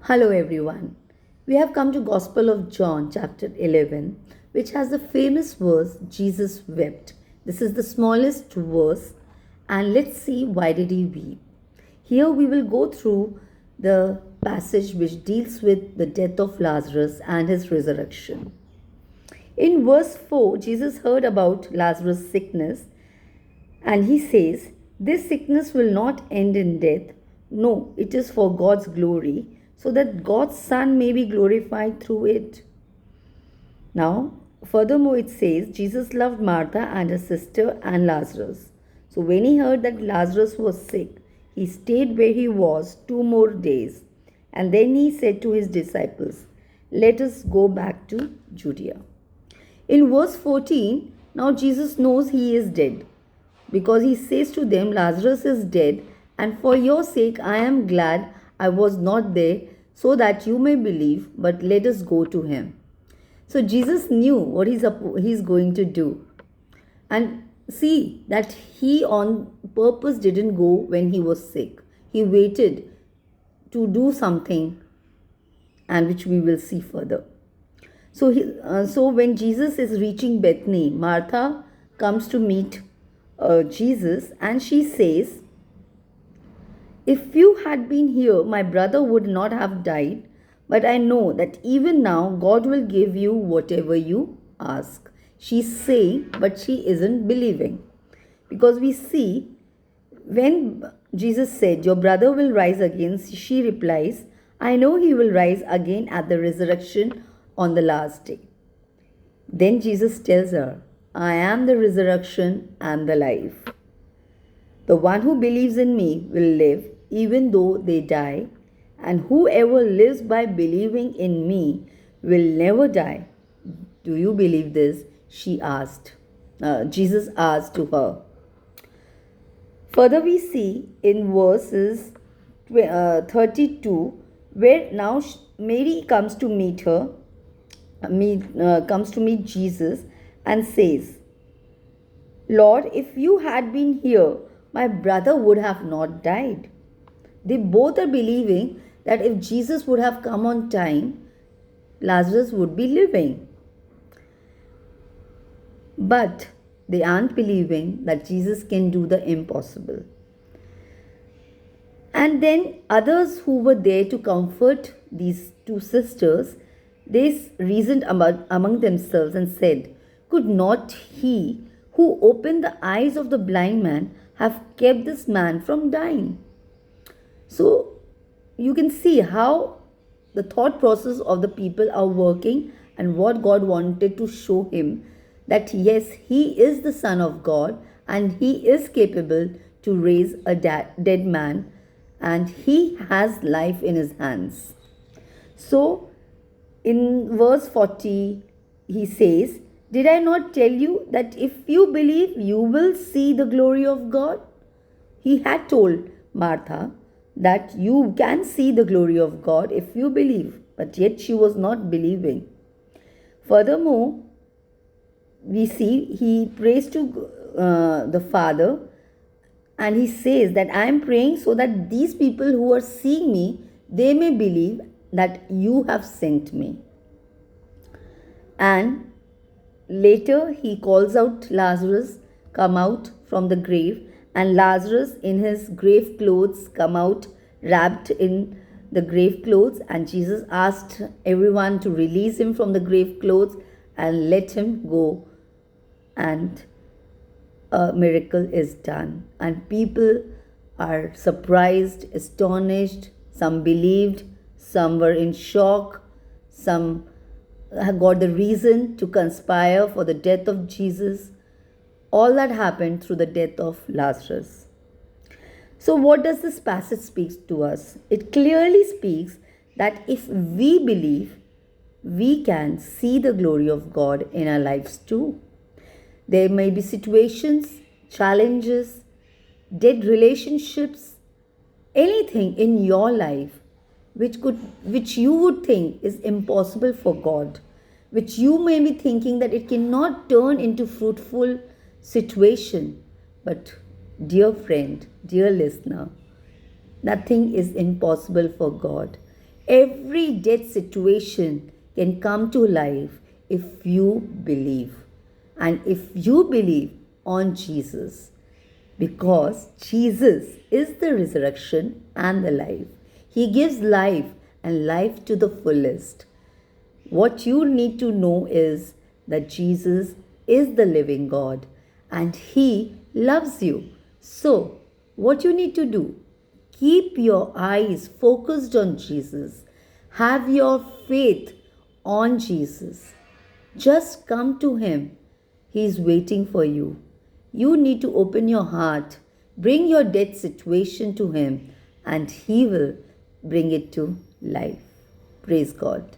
Hello everyone. We have come to Gospel of John chapter 11 which has the famous verse Jesus wept. This is the smallest verse and let's see why did he weep. Here we will go through the passage which deals with the death of Lazarus and his resurrection. In verse 4 Jesus heard about Lazarus' sickness and he says, "This sickness will not end in death. No, it is for God's glory, so that God's Son may be glorified through it." Now, furthermore, it says, Jesus loved Martha and her sister and Lazarus. So, when he heard that Lazarus was sick, he stayed where he was 2 more days. And then he said to his disciples, "Let us go back to Judea." In verse 14, now Jesus knows he is dead because he says to them, "Lazarus is dead, and for your sake I am glad I was not there, so that you may believe, but let us go to him." So Jesus knew what he's going to do. And see that he on purpose didn't go when he was sick. He waited to do something, and which we will see further. So when Jesus is reaching Bethany, Martha comes to meet Jesus and she says, "If you had been here, my brother would not have died. But I know that even now God will give you whatever you ask." She's saying, but she isn't believing. Because we see when Jesus said, "Your brother will rise again," she replies, "I know he will rise again at the resurrection on the last day." Then Jesus tells her, "I am the resurrection and the life. The one who believes in me will live even though they die, and whoever lives by believing in me will never die." Do you believe this? She asked. Jesus asked to her. Further, we see in verses 32, where now Mary comes to meet Jesus and says, "Lord, if you had been here, my brother would have not died." They both are believing that if Jesus would have come on time, Lazarus would be living. But they aren't believing that Jesus can do the impossible. And then others who were there to comfort these two sisters, they reasoned among themselves and said, "Could not he who opened the eyes of the blind man have kept this man from dying?" So you can see how the thought process of the people are working and what God wanted to show him, that yes, he is the Son of God and he is capable to raise a dead man and he has life in his hands. So in verse 40, he says, "Did I not tell you that if you believe, you will see the glory of God?" He had told Martha that you can see the glory of God if you believe, but yet she was not believing. Furthermore, we see he prays to the Father and he says that "I am praying so that these people who are seeing me, they may believe that you have sent me." And later he calls out Lazarus, "Come out from the grave." And Lazarus in his grave clothes come out wrapped in the grave clothes, and Jesus asked everyone to release him from the grave clothes and let him go, and a miracle is done and people are surprised, astonished. Some believed, some were in shock, some got the reason to conspire for the death of Jesus. All that happened through the death of Lazarus. So what does this passage speak to us? It clearly speaks that if we believe, we can see the glory of God in our lives too. There may be situations, challenges, dead relationships, anything in your life which you would think is impossible for God, which you may be thinking that it cannot turn into fruitful situation. But dear friend, dear listener, nothing is impossible for God. Every dead situation can come to life if you believe. And if you believe on Jesus, because Jesus is the resurrection and the life. He gives life and life to the fullest. What you need to know is that Jesus is the living God and He loves you. So, what you need to do? Keep your eyes focused on Jesus. Have your faith on Jesus. Just come to Him. He is waiting for you. You need to open your heart, bring your dead situation to Him, and He will bring it to life. Praise God.